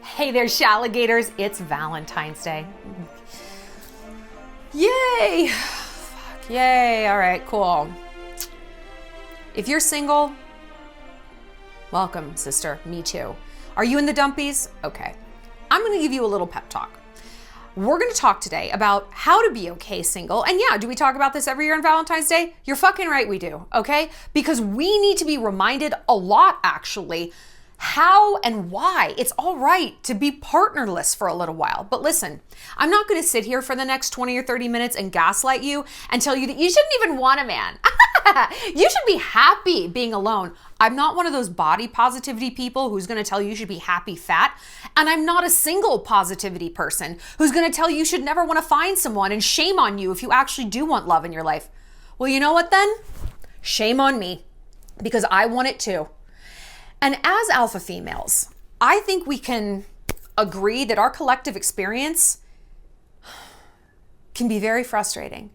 Hey there, Shalligators. It's Valentine's Day. Yay! Fuck, yay. All right, cool. If you're single, welcome, sister. Me too. Are you in the dumpies? Okay. I'm going to give you a little pep talk. We're going to talk today about how to be okay single. And yeah, do we talk about this every year on Valentine's Day? You're fucking right, we do, okay? Because we need to be reminded a lot, actually, how and why it's all right to be partnerless for a little while. But listen, I'm not going to sit here for the next 20 or 30 minutes and gaslight you and tell you that you shouldn't even want a man. You should be happy being alone. I'm not one of those body positivity people who's going to tell you should be happy fat. And I'm not a single positivity person who's going to tell you should never want to find someone and shame on you if you actually do want love in your life. Well, you know what then? Shame on me, because I want it too. And as alpha females, I think we can agree that our collective experience can be very frustrating.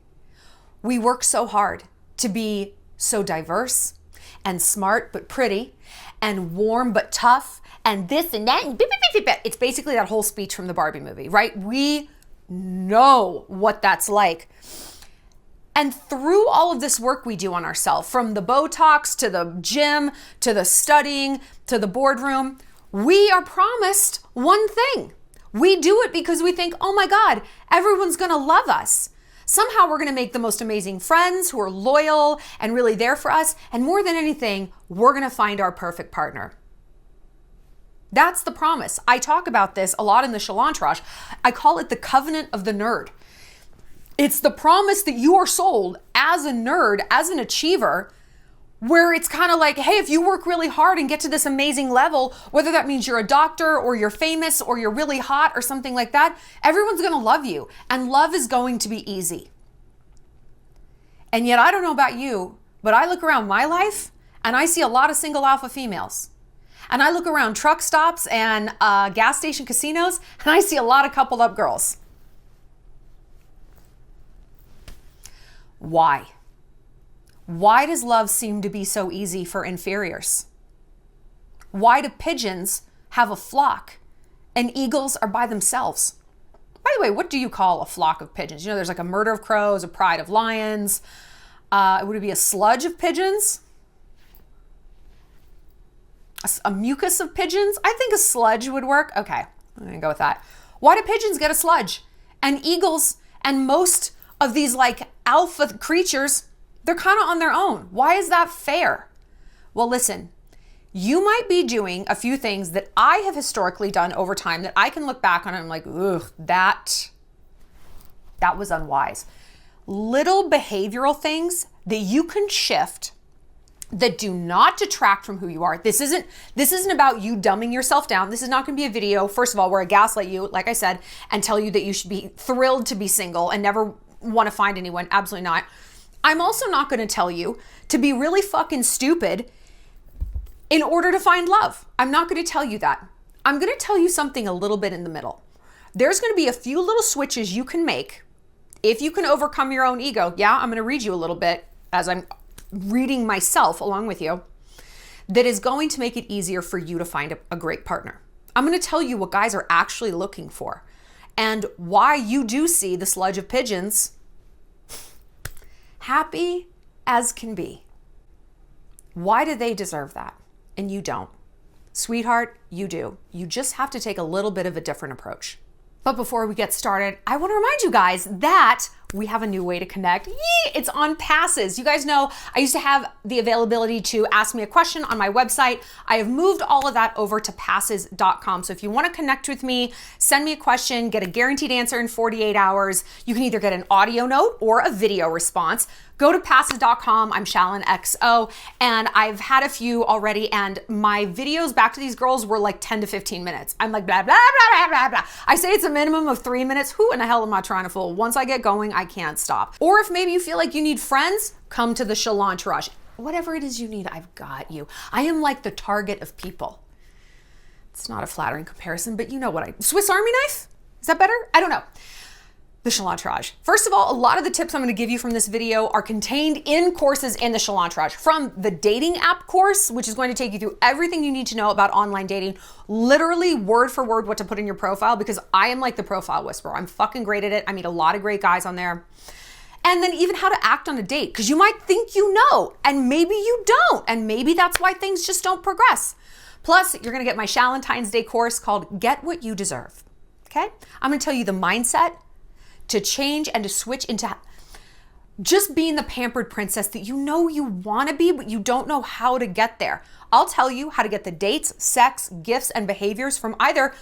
We work so hard to be so diverse and smart but pretty and warm but tough and this and that. And it's basically that whole speech from the Barbie movie, right? We know what that's like. And through all of this work we do on ourselves, from the Botox to the gym, to the studying, to the boardroom, we are promised one thing. We do it because we think, oh my God, everyone's gonna love us. Somehow we're gonna make the most amazing friends who are loyal and really there for us. And more than anything, we're gonna find our perfect partner. That's the promise. I talk about this a lot in the Shallon. I call it the covenant of the nerd. It's the promise that you are sold as a nerd, as an achiever, where it's kind of like, hey, if you work really hard and get to this amazing level, whether that means you're a doctor or you're famous or you're really hot or something like that, everyone's going to love you. And love is going to be easy. And yet, I don't know about you, but I look around my life and I see a lot of single alpha females. And I look around truck stops and gas station casinos and I see a lot of coupled up girls. Why? Why does love seem to be so easy for inferiors? Why do pigeons have a flock and eagles are by themselves? By the way, what do you call a flock of pigeons? You know, there's like a murder of crows, a pride of lions. Would it be a sludge of pigeons? A mucus of pigeons? I think a sludge would work. Okay, I'm gonna go with that. Why do pigeons get a sludge? And eagles and most of these like alpha creatures, they're kind of on their own. Why is that fair? Well, listen, you might be doing a few things that I have historically done over time that I can look back on and I'm like, ugh, that was unwise. Little behavioral things that you can shift that do not detract from who you are. This isn't about you dumbing yourself down. This is not going to be a video, first of all, where I gaslight you, like I said, and tell you that you should be thrilled to be single and never want to find anyone. Absolutely not. I'm also not going to tell you to be really fucking stupid in order to find love. I'm not going to tell you that. I'm going to tell you something a little bit in the middle. There's going to be a few little switches you can make if you can overcome your own ego. Yeah, I'm going to read you a little bit as I'm reading myself along with you. That is going to make it easier for you to find a great partner. I'm going to tell you what guys are actually looking for and why you do see the sludge of pigeons happy as can be. Why do they deserve that? And you don't. Sweetheart, you do. You just have to take a little bit of a different approach. But before we get started, I want to remind you guys that we have a new way to connect. It's on Passes. You guys know I used to have the availability to ask me a question on my website. I have moved all of that over to passes.com. So if you want to connect with me, send me a question, get a guaranteed answer in 48 hours. You can either get an audio note or a video response. Go to passes.com. I'm Shallon XO, and I've had a few already, and my videos back to these girls were like 10 to 15 minutes. I'm like, blah, blah, blah, blah, blah, blah. I say it's a minimum of 3 minutes. Who in the hell am I trying to fool? Once I get going, I can't stop. Or if maybe you feel like you need friends, come to the Shallon. Whatever it is you need, I've got you. I am like the target of people. It's not a flattering comparison, but you know what Swiss Army knife? Is that better? I don't know. the Shallontrage. First of all, a lot of the tips I'm going to give you from this video are contained in courses in the Shallontrage. From the dating app course, which is going to take you through everything you need to know about online dating, literally word for word what to put in your profile, because I am like the profile whisperer. I'm fucking great at it. I meet a lot of great guys on there. And then even how to act on a date, because you might think you know, and maybe you don't, and maybe that's why things just don't progress. Plus, you're going to get my Valentine's Day course called Get What You Deserve. Okay? I'm going to tell you the mindset to change and to switch into just being the pampered princess that you know you want to be, but you don't know how to get there. I'll tell you how to get the dates, sex, gifts, and behaviors from either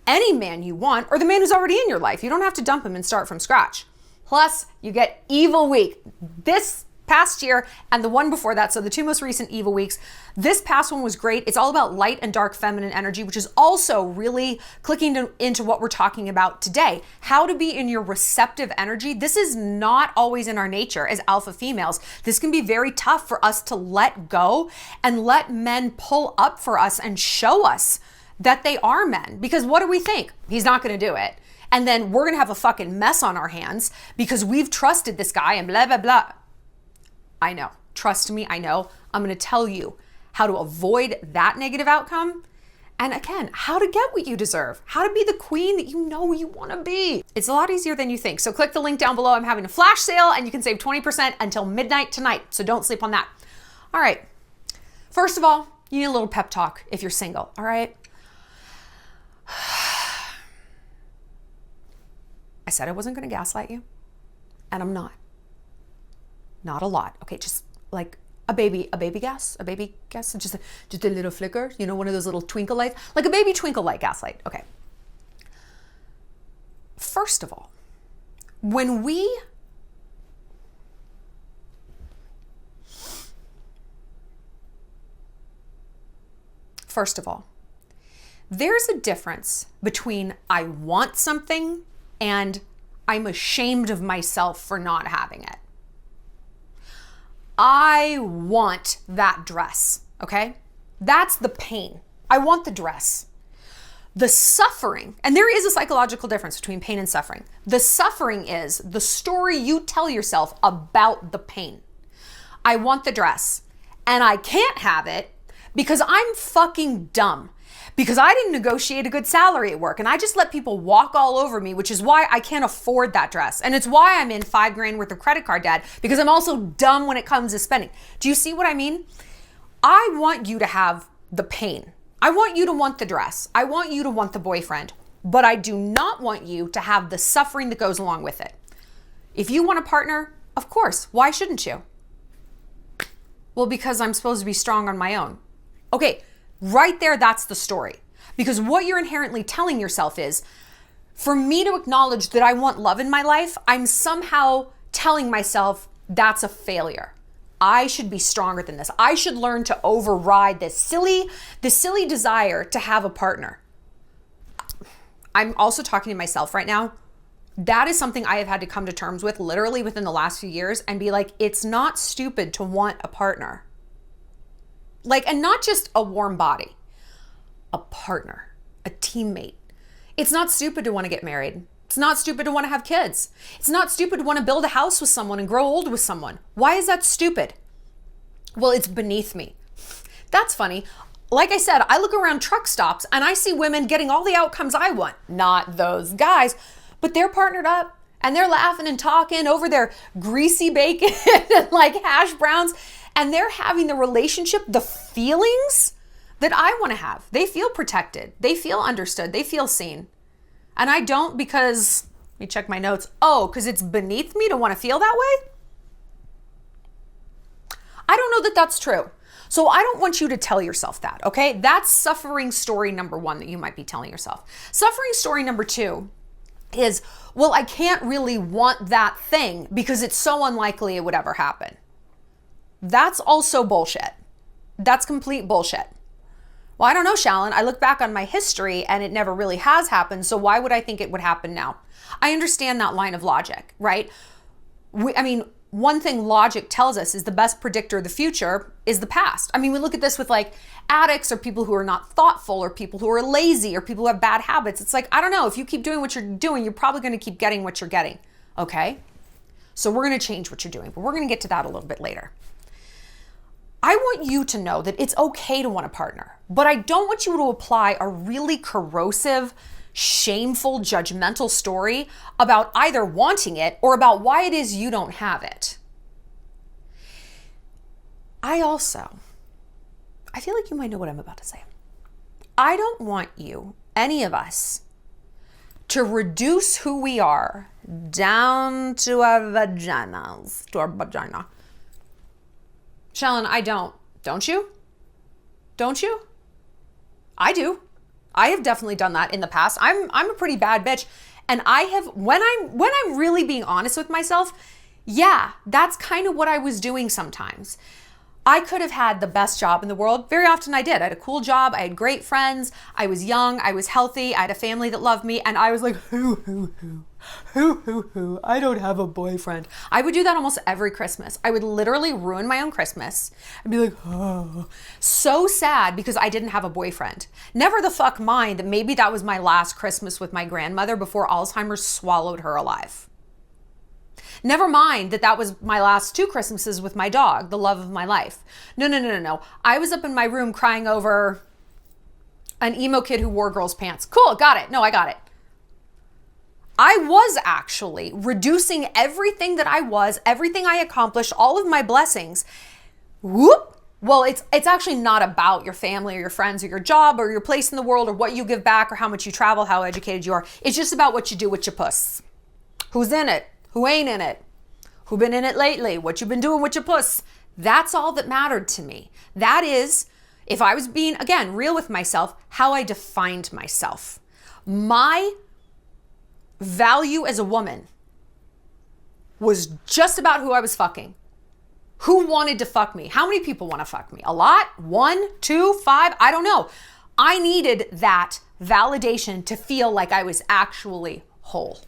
any man you want or the man who's already in your life. You don't have to dump him and start from scratch. Plus, you get Evil Week. This past year and the one before that, so the two most recent Evil Weeks. This past one was great. It's all about light and dark feminine energy, which is also really clicking into what we're talking about today. How to be in your receptive energy. This is not always in our nature as alpha females. This can be very tough for us to let go and let men pull up for us and show us that they are men. Because what do we think? He's not going to do it. And then we're going to have a fucking mess on our hands because we've trusted this guy and blah, blah, blah. I know. Trust me, I know. I'm going to tell you how to avoid that negative outcome. And again, how to get what you deserve. How to be the queen that you know you want to be. It's a lot easier than you think. So click the link down below. I'm having a flash sale and you can save 20% until midnight tonight. So don't sleep on that. All right. First of all, you need a little pep talk if you're single. All right. I said I wasn't going to gaslight you, and I'm not. Not a lot. Okay, just like a baby gas, just a little flicker, you know, one of those little twinkle lights, like a baby twinkle light gaslight. Okay. First of all, there's a difference between I want something and I'm ashamed of myself for not having it. I want that dress, okay? That's the pain. I want the dress. The suffering, and there is a psychological difference between pain and suffering. The suffering is the story you tell yourself about the pain. I want the dress, and I can't have it because I'm fucking dumb. Because I didn't negotiate a good salary at work and I just let people walk all over me, which is why I can't afford that dress. And it's why I'm in $5,000 worth of credit card debt, because I'm also dumb when it comes to spending. Do you see what I mean? I want you to have the pain. I want you to want the dress. I want you to want the boyfriend, but I do not want you to have the suffering that goes along with it. If you want a partner, of course, why shouldn't you? Well, because I'm supposed to be strong on my own. Okay. Right there, that's the story. Because what you're inherently telling yourself is, for me to acknowledge that I want love in my life, I'm somehow telling myself that's a failure. I should be stronger than this. I should learn to override this silly desire to have a partner. I'm also talking to myself right now. That is something I have had to come to terms with literally within the last few years and be like, it's not stupid to want a partner. Like, and not just a warm body, a partner, a teammate. It's not stupid to want to get married. It's not stupid to want to have kids. It's not stupid to want to build a house with someone and grow old with someone. Why is that stupid? Well, it's beneath me. That's funny. Like I said, I look around truck stops and I see women getting all the outcomes I want. Not those guys, but they're partnered up and they're laughing and talking over their greasy bacon and like hash browns. And they're having the relationship, the feelings that I want to have. They feel protected. They feel understood. They feel seen. And I don't because, let me check my notes. Oh, because it's beneath me to want to feel that way? I don't know that that's true. So I don't want you to tell yourself that, okay? That's suffering story number one that you might be telling yourself. Suffering story number two is, well, I can't really want that thing because it's so unlikely it would ever happen. That's also bullshit. That's complete bullshit. Well, I don't know, Shallon. I look back on my history and it never really has happened. So why would I think it would happen now? I understand that line of logic, right? one thing logic tells us is the best predictor of the future is the past. I mean, we look at this with like addicts or people who are not thoughtful or people who are lazy or people who have bad habits. It's like, I don't know, if you keep doing what you're doing, you're probably going to keep getting what you're getting. Okay? So we're going to change what you're doing, but we're going to get to that a little bit later. I want you to know that it's okay to want a partner, but I don't want you to apply a really corrosive, shameful, judgmental story about either wanting it or about why it is you don't have it. I feel like you might know what I'm about to say. I don't want you, any of us, to reduce who we are down to our vaginas, to our vagina. Shallon, I don't. Don't you? Don't you? I do. I have definitely done that in the past. I'm a pretty bad bitch. And I have, when I'm really being honest with myself, yeah, that's kind of what I was doing sometimes. I could have had the best job in the world. Very often I did. I had a cool job. I had great friends. I was young. I was healthy. I had a family that loved me. And I was like, I don't have a boyfriend. I would do that almost every Christmas. I would literally ruin my own Christmas. I'd be like, oh, so sad because I didn't have a boyfriend. Never the fuck mind that maybe that was my last Christmas with my grandmother before Alzheimer's swallowed her alive. Never mind that was my last 2 Christmases with my dog, the love of my life. No. I was up in my room crying over an emo kid who wore girls' pants. Cool, got it. No, I got it. I was actually reducing everything that I was, everything I accomplished, all of my blessings. Whoop. Well, it's actually not about your family or your friends or your job or your place in the world or what you give back or how much you travel, how educated you are. It's just about what you do with your puss. Who's in it? Who ain't in it? Who been in it lately? What you been doing with your puss? That's all that mattered to me. That is, if I was being, again, real with myself, how I defined myself. My value as a woman was just about who I was fucking. Who wanted to fuck me? How many people want to fuck me? A lot? 1, 2, 5? I don't know. I needed that validation to feel like I was actually whole.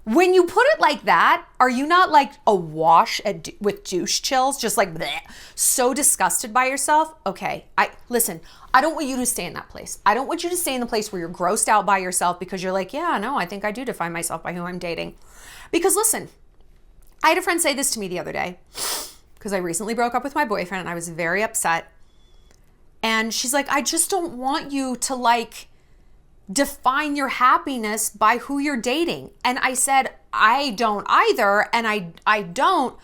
When you put it like that, are you not like awash with douche chills? Just like bleh, so disgusted by yourself? Okay, listen, I don't want you to stay in that place. I don't want you to stay in the place where you're grossed out by yourself because you're like, yeah, no, I think I do define myself by who I'm dating. Because listen, I had a friend say this to me the other day because I recently broke up with my boyfriend and I was very upset. And she's like, I just don't want you to like define your happiness by who you're dating. And I said, I don't either. And I don't,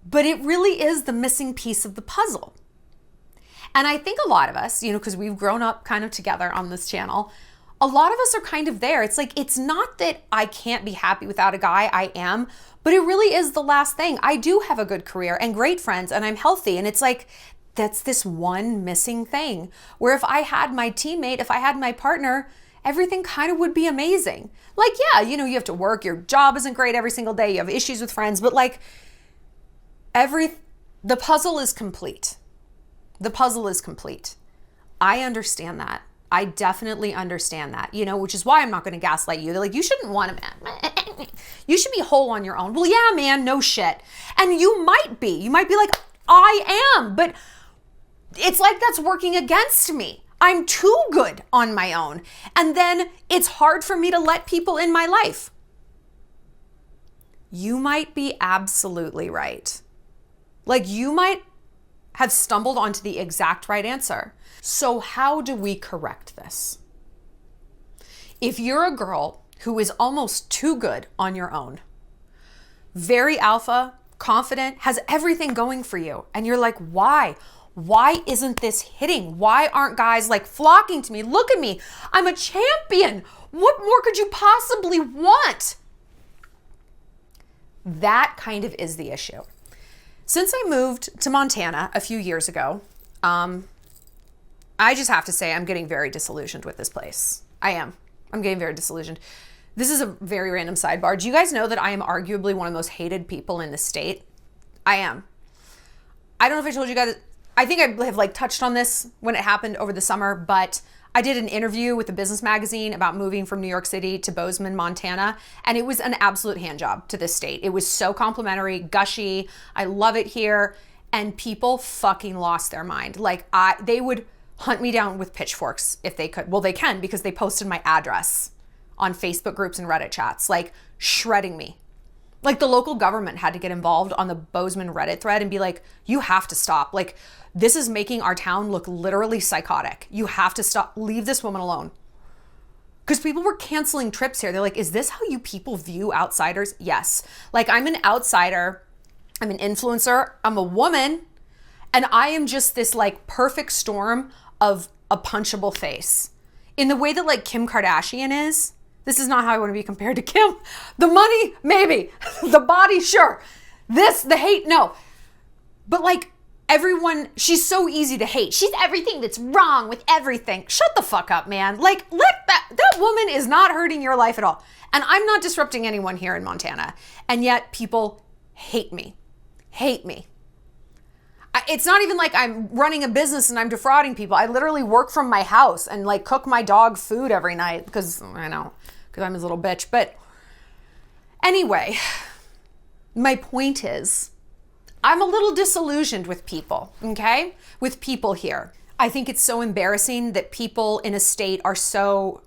but it really is the missing piece of the puzzle. And I think a lot of us, because we've grown up kind of together on this channel, a lot of us are kind of there. It's like, it's not that I can't be happy without a guy, I am, but it really is the last thing. I do have a good career and great friends and I'm healthy. And it's like, that's this one missing thing where if I had my teammate, if I had my partner, everything kind of would be amazing. Like, yeah, you have to work, your job isn't great every single day, you have issues with friends, but like the puzzle is complete. The puzzle is complete. I understand that. I definitely understand that, which is why I'm not going to gaslight you. They're like, you shouldn't want a man. You should be whole on your own. Well, yeah, man, no shit. And you might be like, I am, but it's like that's working against me. I'm too good on my own. And then it's hard for me to let people in my life. You might be absolutely right. Like you might have stumbled onto the exact right answer. So how do we correct this? If you're a girl who is almost too good on your own, very alpha, confident, has everything going for you, and you're like, why? Why isn't this hitting? Why aren't guys like flocking to me? Look at me. I'm a champion. What more could you possibly want? That kind of is the issue. Since I moved to Montana a few years ago, I just have to say I'm getting very disillusioned with this place. I am. I'm getting very disillusioned. This is a very random sidebar. Do you guys know that I am arguably one of the most hated people in the state? I am. I don't know if I told you guys, I think I have like touched on this when it happened over the summer, but I did an interview with a business magazine about moving from New York City to Bozeman, Montana, and it was an absolute hand job to this state. It was so complimentary, gushy. I love it here. And people fucking lost their mind. Like they would hunt me down with pitchforks if they could. Well, they can because they posted my address on Facebook groups and Reddit chats, like shredding me. Like the local government had to get involved on the Bozeman Reddit thread and be like, you have to stop. Like this is making our town look literally psychotic. You have to stop. Leave this woman alone. Because people were canceling trips here. They're like, is this how you people view outsiders? Yes. Like I'm an outsider. I'm an influencer. I'm a woman. And I am just this like perfect storm of a punchable face. In the way that like Kim Kardashian is. This is not how I want to be compared to Kim. The money, maybe. The body, sure. The hate, no. But like everyone, she's so easy to hate. She's everything that's wrong with everything. Shut the fuck up, man. Like that woman is not hurting your life at all. And I'm not disrupting anyone here in Montana. And yet people hate me. Hate me. It's not even like I'm running a business and I'm defrauding people. I literally work from my house and like cook my dog food every night because I'm his little bitch. But anyway, my point is I'm a little disillusioned with people, okay? With people here. I think it's so embarrassing that people in a state are so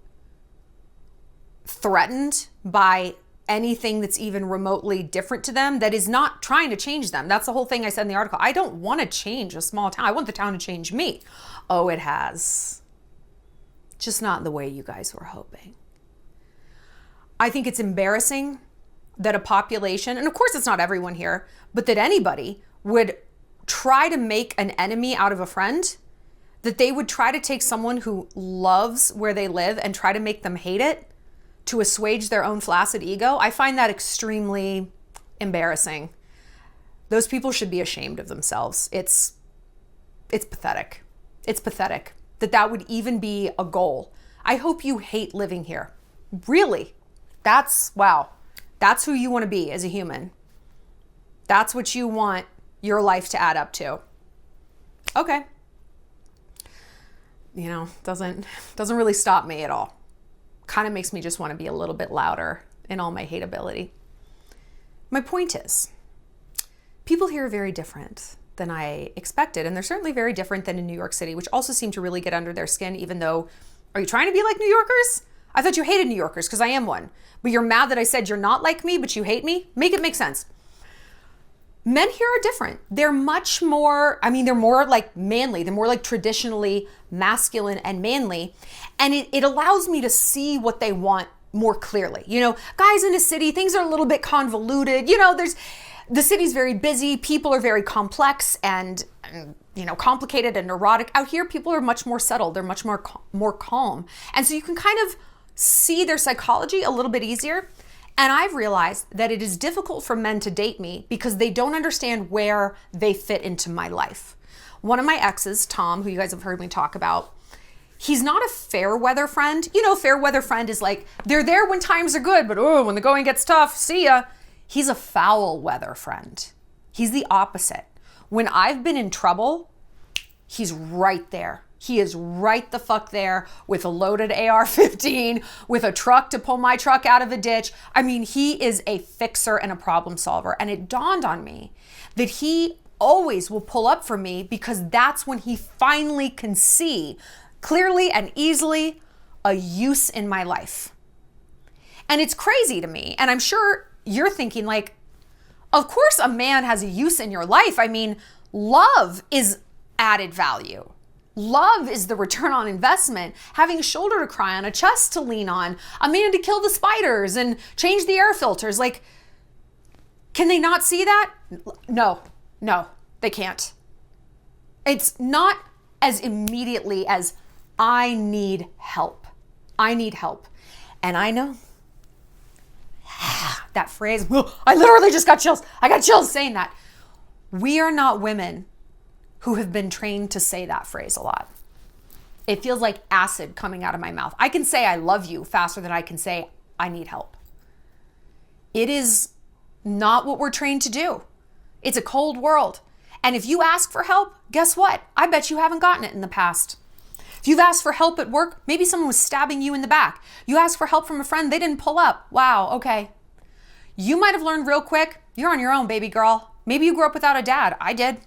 threatened by anything that's even remotely different to them that is not trying to change them. That's the whole thing I said in the article. I don't want to change a small town. I want the town to change me. Oh, it has. Just not the way you guys were hoping. I think it's embarrassing that a population, and of course it's not everyone here, but that anybody would try to make an enemy out of a friend, that they would try to take someone who loves where they live and try to make them hate it to assuage their own flaccid ego. I find that extremely embarrassing. Those people should be ashamed of themselves. It's pathetic. It's pathetic that would even be a goal. I hope you hate living here. Really. Wow. That's who you want to be as a human. That's what you want your life to add up to. Okay. Doesn't really stop me at all. Kind of makes me just want to be a little bit louder in all my hateability. My point is, people here are very different than I expected, and they're certainly very different than in New York City, which also seemed to really get under their skin, even though, are you trying to be like New Yorkers? I thought you hated New Yorkers because I am one. But you're mad that I said you're not like me, but you hate me? Make it make sense. Men here are different. They're much more, they're more like manly. They're more like traditionally masculine and manly. And it allows me to see what they want more clearly. Guys in a city, things are a little bit convoluted. The city's very busy. People are very complex and complicated and neurotic. Out here, people are much more settled. They're much more calm. And so you can kind of see their psychology a little bit easier. And I've realized that it is difficult for men to date me because they don't understand where they fit into my life. One of my exes, Tom, who you guys have heard me talk about, he's not a fair weather friend. Fair weather friend is like, they're there when times are good, but when the going gets tough, see ya. He's a foul weather friend. He's the opposite. When I've been in trouble, he's right there. He is right the fuck there with a loaded AR-15, with a truck to pull my truck out of a ditch. He is a fixer and a problem solver. And it dawned on me that he always will pull up for me because that's when he finally can see clearly and easily a use in my life. And it's crazy to me. And I'm sure you're thinking like, of course a man has a use in your life. Love is added value. Love is the return on investment. Having a shoulder to cry on, a chest to lean on, a man to kill the spiders and change the air filters. Like, can they not see that? No, they can't. It's not as immediately as I need help. I need help. And I know that phrase, I literally just got chills. I got chills saying that. We are not women who have been trained to say that phrase a lot. It feels like acid coming out of my mouth. I can say I love you faster than I can say I need help. It is not what we're trained to do. It's a cold world. And if you ask for help, guess what? I bet you haven't gotten it in the past. If you've asked for help at work, maybe someone was stabbing you in the back. You asked for help from a friend, they didn't pull up. Wow, okay. You might have learned real quick, you're on your own, baby girl. Maybe you grew up without a dad. I did.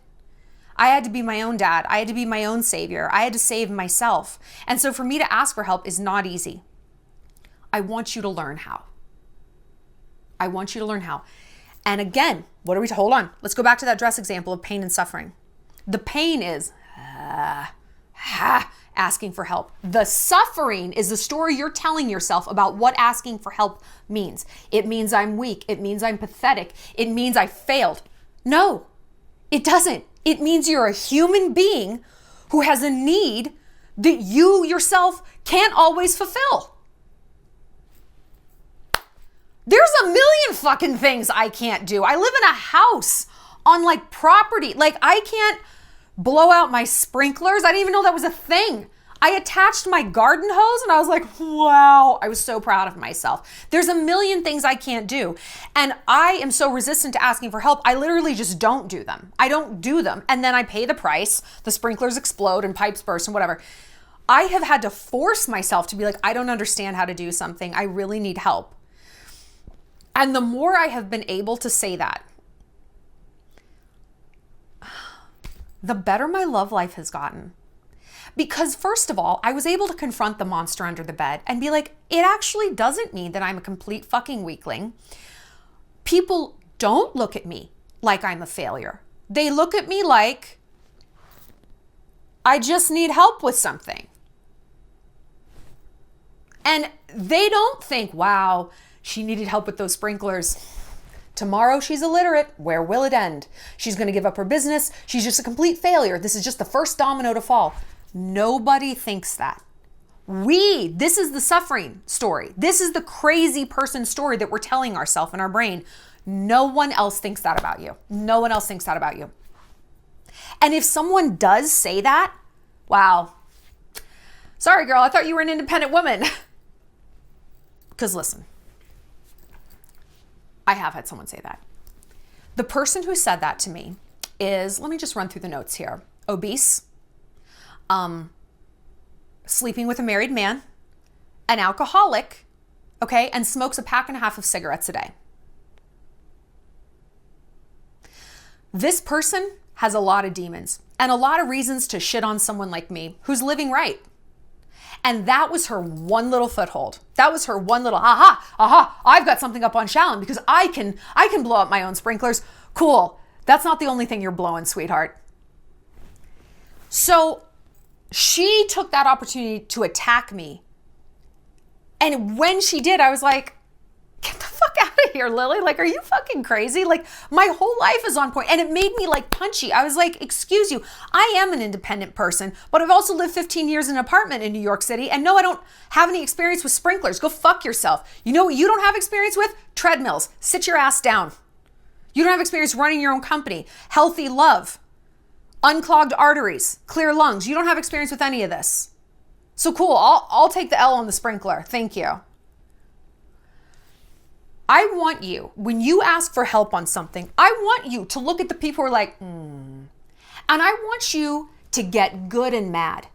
I had to be my own dad. I had to be my own savior. I had to save myself. And so for me to ask for help is not easy. I want you to learn how. I want you to learn how. And again, hold on. Let's go back to that dress example of pain and suffering. The pain is asking for help. The suffering is the story you're telling yourself about what asking for help means. It means I'm weak. It means I'm pathetic. It means I failed. No, it doesn't. It means you're a human being who has a need that you yourself can't always fulfill. There's a million fucking things I can't do. I live in a house on like property. Like I can't blow out my sprinklers. I didn't even know that was a thing. I attached my garden hose and I was like, wow, I was so proud of myself. There's a million things I can't do. And I am so resistant to asking for help. I literally just don't do them. I don't do them. And then I pay the price. The sprinklers explode and pipes burst and whatever. I have had to force myself to be like, I don't understand how to do something. I really need help. And the more I have been able to say that, the better my love life has gotten. Because first of all, I was able to confront the monster under the bed and be like, it actually doesn't mean that I'm a complete fucking weakling. People don't look at me like I'm a failure. They look at me like I just need help with something. And they don't think, wow, she needed help with those sprinklers. Tomorrow she's illiterate. Where will it end? She's going to give up her business. She's just a complete failure. This is just the first domino to fall. Nobody thinks that. This is the suffering story. This is the crazy person story that we're telling ourselves in our brain. No one else thinks that about you. No one else thinks that about you. And if someone does say that, wow, sorry girl, I thought you were an independent woman. Because listen, I have had someone say that. The person who said that to me is, let me just run through the notes here. Obese, sleeping with a married man, an alcoholic, okay, and smokes a pack and a half of cigarettes a day. This person has a lot of demons and a lot of reasons to shit on someone like me who's living right. And that was her one little foothold. That was her one little, I've got something up on Shallon because I can blow up my own sprinklers. Cool. That's not the only thing you're blowing, sweetheart. So she took that opportunity to attack me. And when she did, I was like, get the fuck out of here, Lily. Like, are you fucking crazy? Like, my whole life is on point. And it made me like punchy. I was like, excuse you, I am an independent person, but I've also lived 15 years in an apartment in New York City. And no, I don't have any experience with sprinklers. Go fuck yourself. You know what you don't have experience with? Treadmills. Sit your ass down. You don't have experience running your own company. Healthy love. Unclogged arteries. Clear lungs. You don't have experience with any of this. So cool. I'll take the L on the sprinkler. Thank you. I want you, when you ask for help on something, I want you to look at the people who are like, And I want you to get good and mad.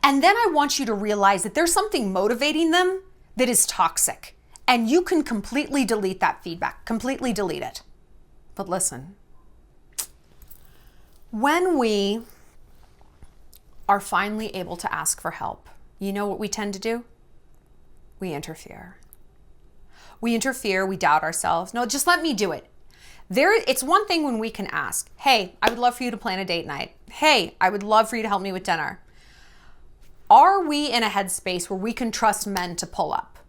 And then I want you to realize that there's something motivating them that is toxic. And you can completely delete that feedback, completely delete it. But listen, when we are finally able to ask for help, you know what we tend to do? We interfere. We interfere, we doubt ourselves. No, just let me do it. It's one thing when we can ask, hey, I would love for you to plan a date night. Hey, I would love for you to help me with dinner. Are we in a headspace where we can trust men to pull up?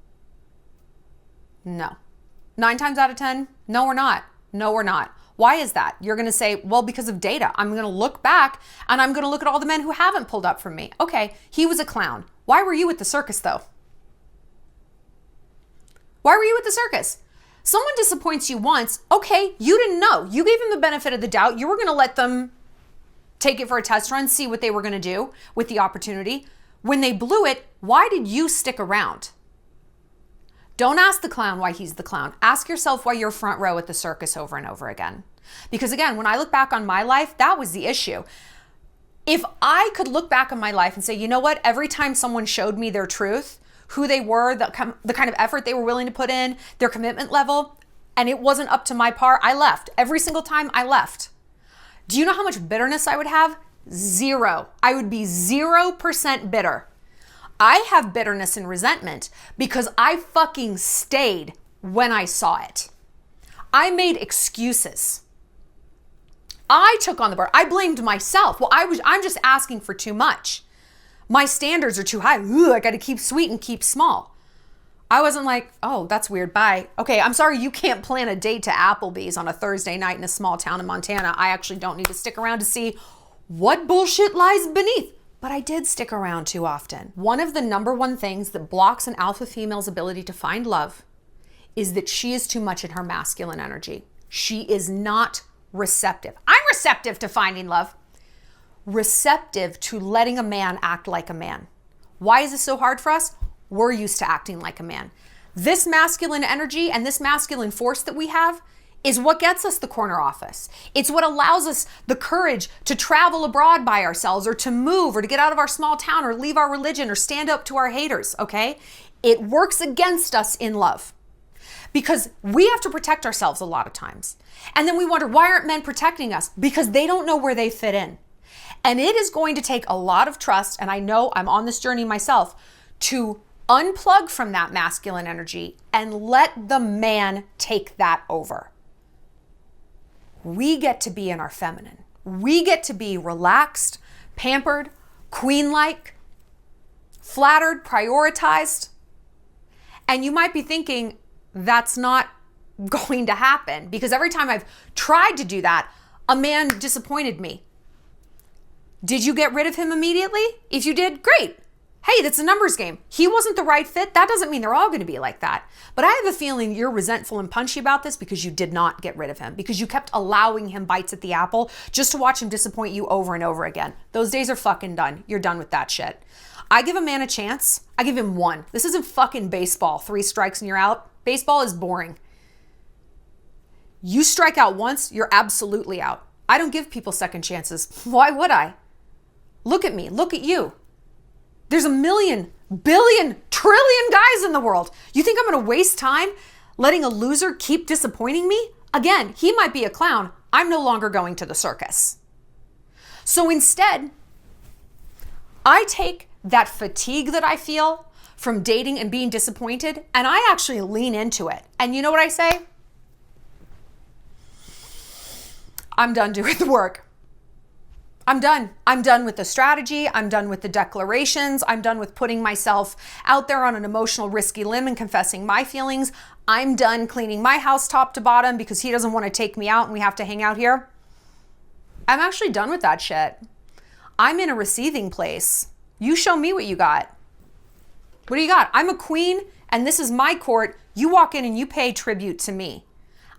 No. 9 times out of 10, no, we're not. No, we're not. Why is that? You're going to say, well, because of data. I'm going to look back and I'm going to look at all the men who haven't pulled up for me. Okay, he was a clown. Why were you at the circus though? Why were you at the circus? Someone disappoints you once. Okay, you didn't know. You gave them the benefit of the doubt. You were going to let them take it for a test run, see what they were going to do with the opportunity. When they blew it, why did you stick around? Don't ask the clown why he's the clown. Ask yourself why you're front row at the circus over and over again. Because again, when I look back on my life, that was the issue. If I could look back on my life and say, you know what, every time someone showed me their truth, who they were, the kind of effort they were willing to put in, their commitment level, and it wasn't up to my par, I left. Every single time I left. Do you know how much bitterness I would have? Zero. I would be 0% bitter. I have bitterness and resentment because I fucking stayed when I saw it. I made excuses. I took on the burden. I blamed myself. Well, I'm just asking for too much. My standards are too high. Ooh, I got to keep sweet and keep small. I wasn't like, oh, that's weird. Bye. Okay, I'm sorry you can't plan a date to Applebee's on a Thursday night in a small town in Montana. I actually don't need to stick around to see what bullshit lies beneath. But I did stick around too often. One of the number one things that blocks an alpha female's ability to find love is that she is too much in her masculine energy. She is not receptive. I'm receptive to finding love. Receptive to letting a man act like a man. Why is this so hard for us? We're used to acting like a man. This masculine energy and this masculine force that we have is what gets us the corner office. It's what allows us the courage to travel abroad by ourselves or to move or to get out of our small town or leave our religion or stand up to our haters, okay? It works against us in love because we have to protect ourselves a lot of times. And then we wonder, why aren't men protecting us? Because they don't know where they fit in. And it is going to take a lot of trust, and I know I'm on this journey myself, to unplug from that masculine energy and let the man take that over. We get to be in our feminine. We get to be relaxed, pampered, queen-like, flattered, prioritized. And you might be thinking, that's not going to happen because every time I've tried to do that, a man disappointed me. Did you get rid of him immediately? If you did, great. Hey, that's a numbers game. He wasn't the right fit. That doesn't mean they're all going to be like that. But I have a feeling you're resentful and punchy about this because you did not get rid of him, because you kept allowing him bites at the apple just to watch him disappoint you over and over again. Those days are fucking done. You're done with that shit. I give a man a chance. I give him one. This isn't fucking baseball. 3 strikes and you're out. Baseball is boring. You strike out once, you're absolutely out. I don't give people second chances. Why would I? Look at me. Look at you. There's a million, billion, trillion guys in the world. You think I'm going to waste time letting a loser keep disappointing me? Again, he might be a clown. I'm no longer going to the circus. So instead, I take that fatigue that I feel from dating and being disappointed, and I actually lean into it. And you know what I say? I'm done doing the work. I'm done. I'm done with the strategy. I'm done with the declarations. I'm done with putting myself out there on an emotional risky limb and confessing my feelings. I'm done cleaning my house top to bottom because he doesn't want to take me out and we have to hang out here. I'm actually done with that shit. I'm in a receiving place. You show me what you got. What do you got? I'm a queen and this is my court. You walk in and you pay tribute to me.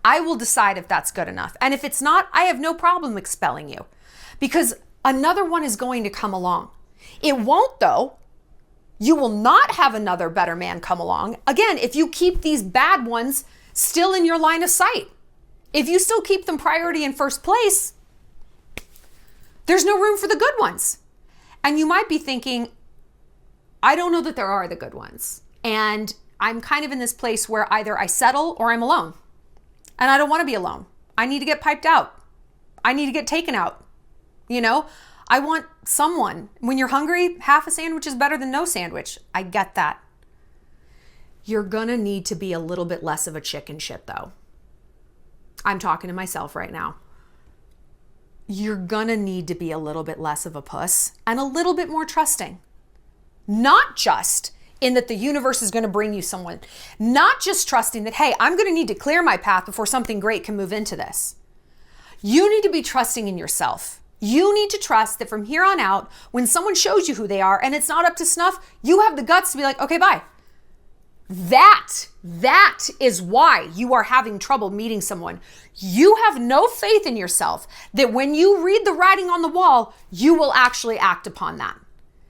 I will decide if that's good enough. And if it's not, I have no problem expelling you. Because another one is going to come along. It won't though. You will not have another better man come along. Again, if you keep these bad ones still in your line of sight. If you still keep them priority in first place, there's no room for the good ones. And you might be thinking, I don't know that there are the good ones. And I'm kind of in this place where either I settle or I'm alone. And I don't want to be alone. I need to get piped out. I need to get taken out. You know, I want someone. When you're hungry, half a sandwich is better than no sandwich. I get that. You're gonna need to be a little bit less of a chicken shit though. I'm talking to myself right now. You're gonna need to be a little bit less of a puss and a little bit more trusting. Not just in that the universe is gonna bring you someone. Not just trusting that, hey, I'm gonna need to clear my path before something great can move into this. You need to be trusting in yourself. You need to trust that from here on out, when someone shows you who they are and it's not up to snuff, you have the guts to be like, okay, bye. That is why you are having trouble meeting someone. You have no faith in yourself that when you read the writing on the wall, you will actually act upon that.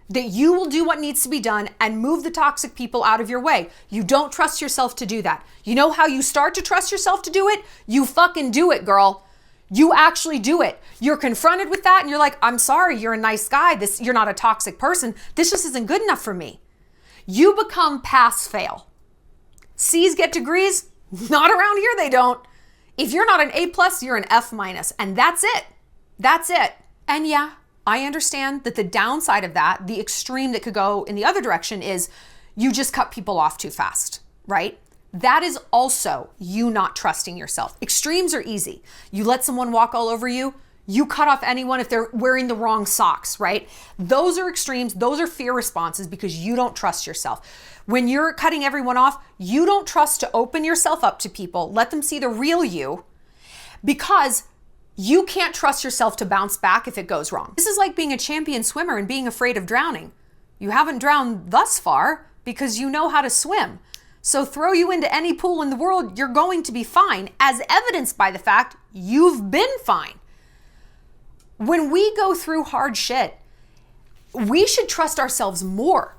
That you will do what needs to be done and move the toxic people out of your way. You don't trust yourself to do that. You know how you start to trust yourself to do it? You fucking do it, girl. You actually do it. You're confronted with that and you're like, I'm sorry, you're a nice guy. You're not a toxic person. This just isn't good enough for me. You become pass fail. C's get degrees? Not around here, they don't. If you're not an A+, you're an F-, and that's it. That's it. And yeah, I understand that the downside of that, the extreme that could go in the other direction, is you just cut people off too fast, right? That is also you not trusting yourself. Extremes are easy. You let someone walk all over you, you cut off anyone if they're wearing the wrong socks, right? Those are extremes. Those are fear responses because you don't trust yourself. When you're cutting everyone off, you don't trust to open yourself up to people, let them see the real you, because you can't trust yourself to bounce back if it goes wrong. This is like being a champion swimmer and being afraid of drowning. You haven't drowned thus far because you know how to swim. So throw you into any pool in the world, you're going to be fine, as evidenced by the fact you've been fine. When we go through hard shit, we should trust ourselves more.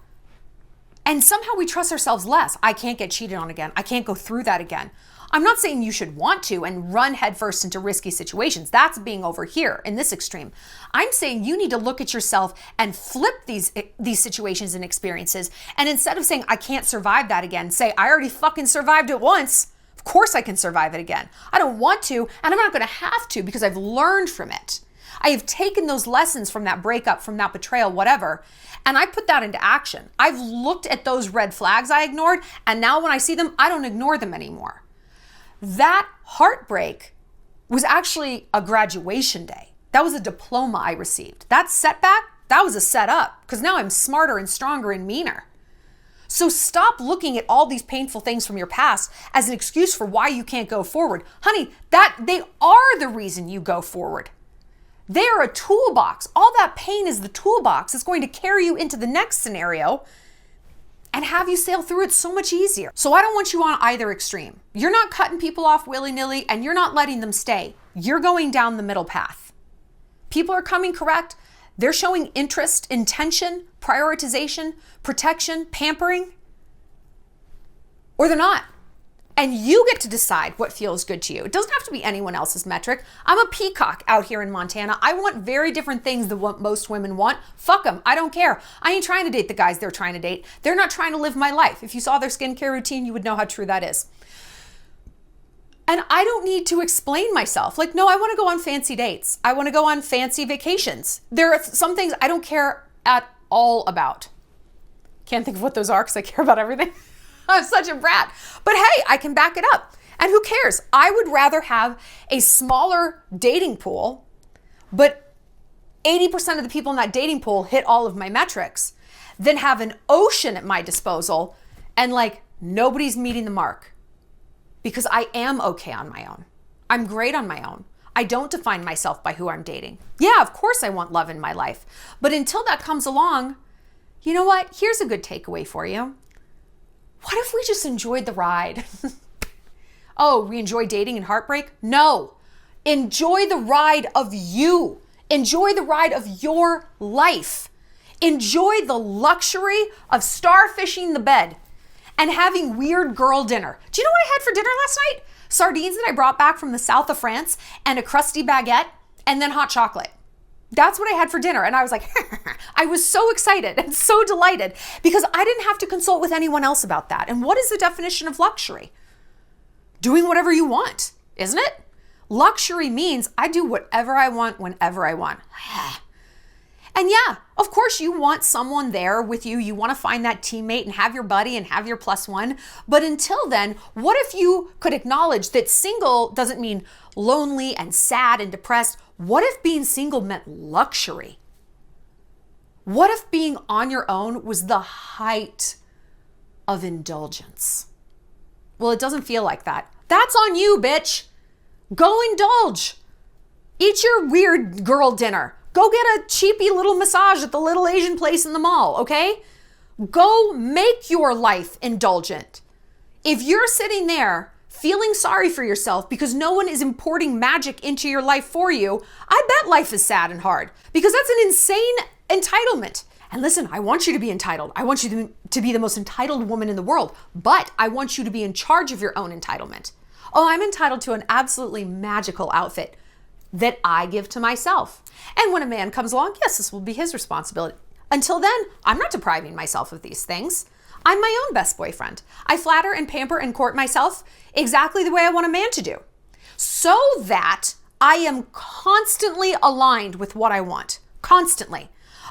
And somehow we trust ourselves less. I can't get cheated on again. I can't go through that again. I'm not saying you should want to and run headfirst into risky situations. That's being over here in this extreme. I'm saying you need to look at yourself and flip these situations and experiences. And instead of saying, I can't survive that again, say, I already fucking survived it once. Of course I can survive it again. I don't want to, and I'm not going to have to because I've learned from it. I have taken those lessons from that breakup, from that betrayal, whatever, and I put that into action. I've looked at those red flags I ignored, and now when I see them, I don't ignore them anymore. That heartbreak was actually a graduation day. That was a diploma I received. That setback, that was a setup, because now I'm smarter and stronger and meaner. So stop looking at all these painful things from your past as an excuse for why you can't go forward. Honey, they are the reason you go forward. They are a toolbox. All that pain is the toolbox. It's going to carry you into the next scenario and have you sail through it so much easier. So I don't want you on either extreme. You're not cutting people off willy-nilly and you're not letting them stay. You're going down the middle path. People are coming correct. They're showing interest, intention, prioritization, protection, pampering, or they're not. And you get to decide what feels good to you. It doesn't have to be anyone else's metric. I'm a peacock out here in Montana. I want very different things than what most women want. Fuck them. I don't care. I ain't trying to date the guys they're trying to date. They're not trying to live my life. If you saw their skincare routine, you would know how true that is. And I don't need to explain myself. Like, no, I want to go on fancy dates. I want to go on fancy vacations. There are some things I don't care at all about. Can't think of what those are because I care about everything. I'm such a brat. But hey, I can back it up. And who cares? I would rather have a smaller dating pool, but 80% of the people in that dating pool hit all of my metrics, than have an ocean at my disposal and like nobody's meeting the mark. Because I am okay on my own. I'm great on my own. I don't define myself by who I'm dating. Yeah, of course I want love in my life. But until that comes along, you know what? Here's a good takeaway for you. What if we just enjoyed the ride? Oh, we enjoy dating and heartbreak? No. Enjoy the ride of you. Enjoy the ride of your life. Enjoy the luxury of starfishing the bed and having weird girl dinner. Do you know what I had for dinner last night? Sardines that I brought back from the south of France and a crusty baguette and then hot chocolate. That's what I had for dinner. And I was like, I was so excited and so delighted because I didn't have to consult with anyone else about that. And what is the definition of luxury? Doing whatever you want, isn't it? Luxury means I do whatever I want whenever I want. And yeah, of course you want someone there with you. You want to find that teammate and have your buddy and have your plus one. But until then, what if you could acknowledge that single doesn't mean lonely and sad and depressed? What if being single meant luxury? What if being on your own was the height of indulgence? Well, it doesn't feel like that. That's on you, bitch. Go indulge. Eat your weird girl dinner. Go get a cheapy little massage at the little Asian place in the mall, okay? Go make your life indulgent. If you're sitting there feeling sorry for yourself because no one is importing magic into your life for you, I bet life is sad and hard because that's an insane entitlement. And listen, I want you to be entitled. I want you to be the most entitled woman in the world, but I want you to be in charge of your own entitlement. Oh, I'm entitled to an absolutely magical outfit. that I give to myself. And when a man comes along, yes, this will be his responsibility. Until then, I'm not depriving myself of these things. I'm my own best boyfriend. I flatter and pamper and court myself exactly the way I want a man to do, so that I am constantly aligned with what I want. Constantly.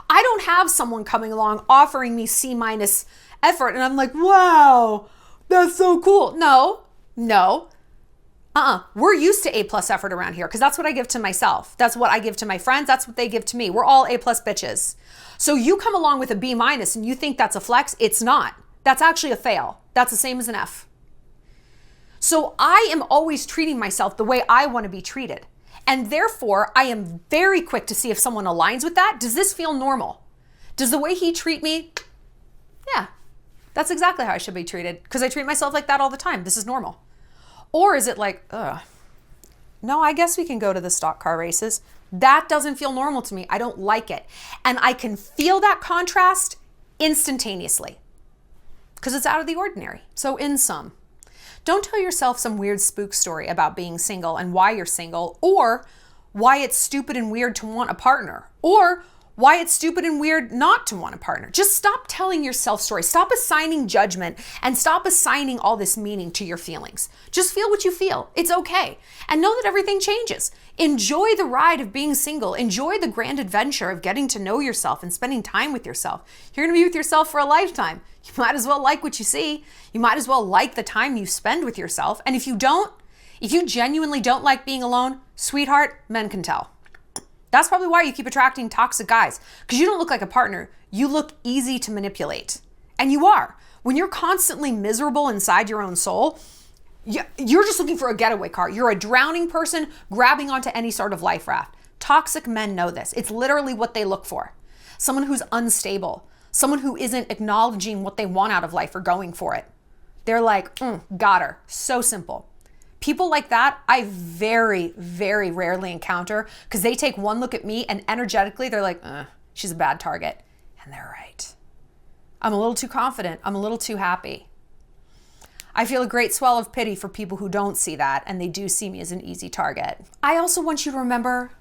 I don't have someone coming along offering me C- effort and I'm like, wow, that's so cool. No. We're used to A+ effort around here because that's what I give to myself. That's what I give to my friends. That's what they give to me. We're all A+ bitches. So you come along with a B- and you think that's a flex. It's not. That's actually a fail. That's the same as an F. So I am always treating myself the way I want to be treated. And therefore, I am very quick to see if someone aligns with that. Does this feel normal? Does the way he treat me? Yeah, that's exactly how I should be treated because I treat myself like that all the time. This is normal. Or is it like, no, I guess we can go to the stock car races. That doesn't feel normal to me. I don't like it. And I can feel that contrast instantaneously because it's out of the ordinary. So in sum, don't tell yourself some weird spook story about being single and why you're single, or why it's stupid and weird to want a partner, or why it's stupid and weird not to want a partner. Just stop telling yourself stories. Stop assigning judgment and stop assigning all this meaning to your feelings. Just feel what you feel. It's okay. And know that everything changes. Enjoy the ride of being single. Enjoy the grand adventure of getting to know yourself and spending time with yourself. You're going to be with yourself for a lifetime. You might as well like what you see. You might as well like the time you spend with yourself. And if you genuinely don't like being alone, sweetheart, men can tell. That's probably why you keep attracting toxic guys, because you don't look like a partner. You look easy to manipulate. And you are. When you're constantly miserable inside your own soul, you're just looking for a getaway car. You're a drowning person grabbing onto any sort of life raft. Toxic men know this. It's literally what they look for. Someone who's unstable, someone who isn't acknowledging what they want out of life or going for it. They're like, got her. So simple. People like that, I very, very rarely encounter because they take one look at me and energetically they're like, she's a bad target. And they're right. I'm a little too confident. I'm a little too happy. I feel a great swell of pity for people who don't see that and they do see me as an easy target. I also want you to remember,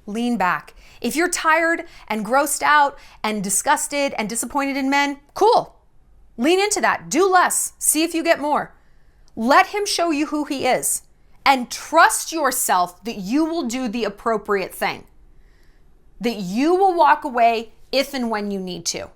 lean back. If you're tired and grossed out and disgusted and disappointed in men, cool. Lean into that. Do less. See if you get more. Let him show you who he is and trust yourself that you will do the appropriate thing, that you will walk away if and when you need to.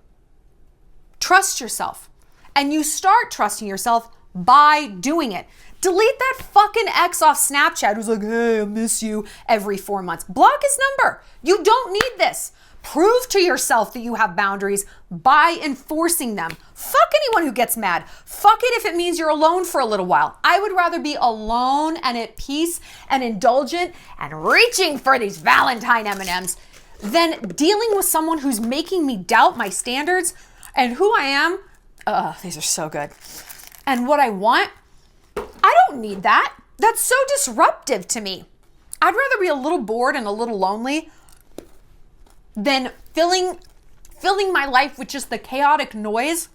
Trust yourself. And you start trusting yourself by doing it. Delete that fucking ex off Snapchat who's like, hey, I miss you every 4 months. Block his number. You don't need this. Prove to yourself that you have boundaries by enforcing them. Fuck anyone who gets mad. Fuck it if it means you're alone for a little while. I would rather be alone and at peace and indulgent and reaching for these Valentine M&Ms than dealing with someone who's making me doubt my standards and who I am. These are so good. And what I want. I don't need that. That's so disruptive to me. I'd rather be a little bored and a little lonely than filling my life with just the chaotic noise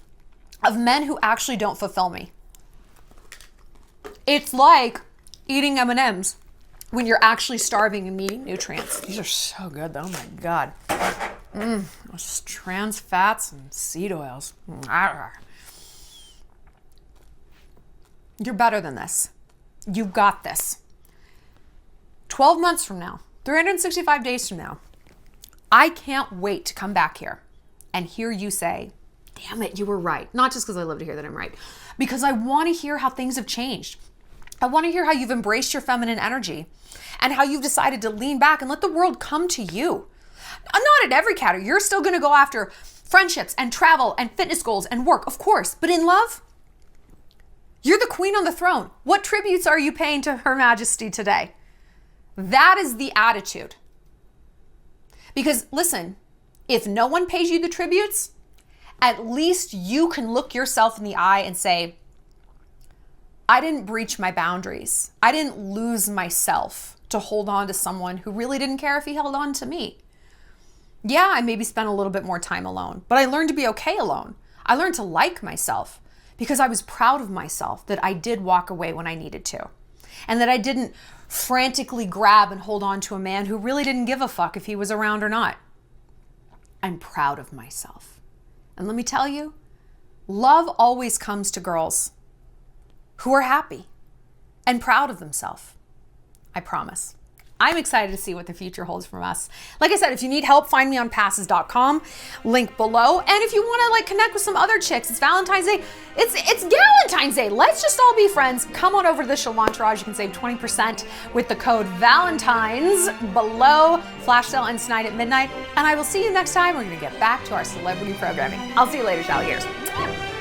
of men who actually don't fulfill me. It's like eating M&Ms when you're actually starving and needing nutrients. These are so good though. Oh my God. Those trans fats and seed oils. You're better than this. You've got this. 12 months from now, 365 days from now, I can't wait to come back here and hear you say, damn it, you were right. Not just because I love to hear that I'm right, because I want to hear how things have changed. I want to hear how you've embraced your feminine energy and how you've decided to lean back and let the world come to you. Not at every category. You're still going to go after friendships and travel and fitness goals and work, of course. But in love, you're the queen on the throne. What tributes are you paying to Her Majesty today? That is the attitude. Because listen, if no one pays you the tributes, at least you can look yourself in the eye and say, I didn't breach my boundaries. I didn't lose myself to hold on to someone who really didn't care if he held on to me. Yeah, I maybe spent a little bit more time alone, but I learned to be okay alone. I learned to like myself because I was proud of myself that I did walk away when I needed to, and that I didn't frantically grab and hold on to a man who really didn't give a fuck if he was around or not. I'm proud of myself. And let me tell you, love always comes to girls who are happy and proud of themselves. I promise. I'm excited to see what the future holds from us. Like I said, if you need help, find me on passes.com, link below. And if you want to like connect with some other chicks, it's Valentine's Day. It's Galentine's Day. Let's just all be friends. Come on over to the Shallon Entourage. You can save 20% with the code VALENTINE'S below. Flash sale ends tonight at midnight. And I will see you next time. We're going to get back to our celebrity programming. I'll see you later, Shallon.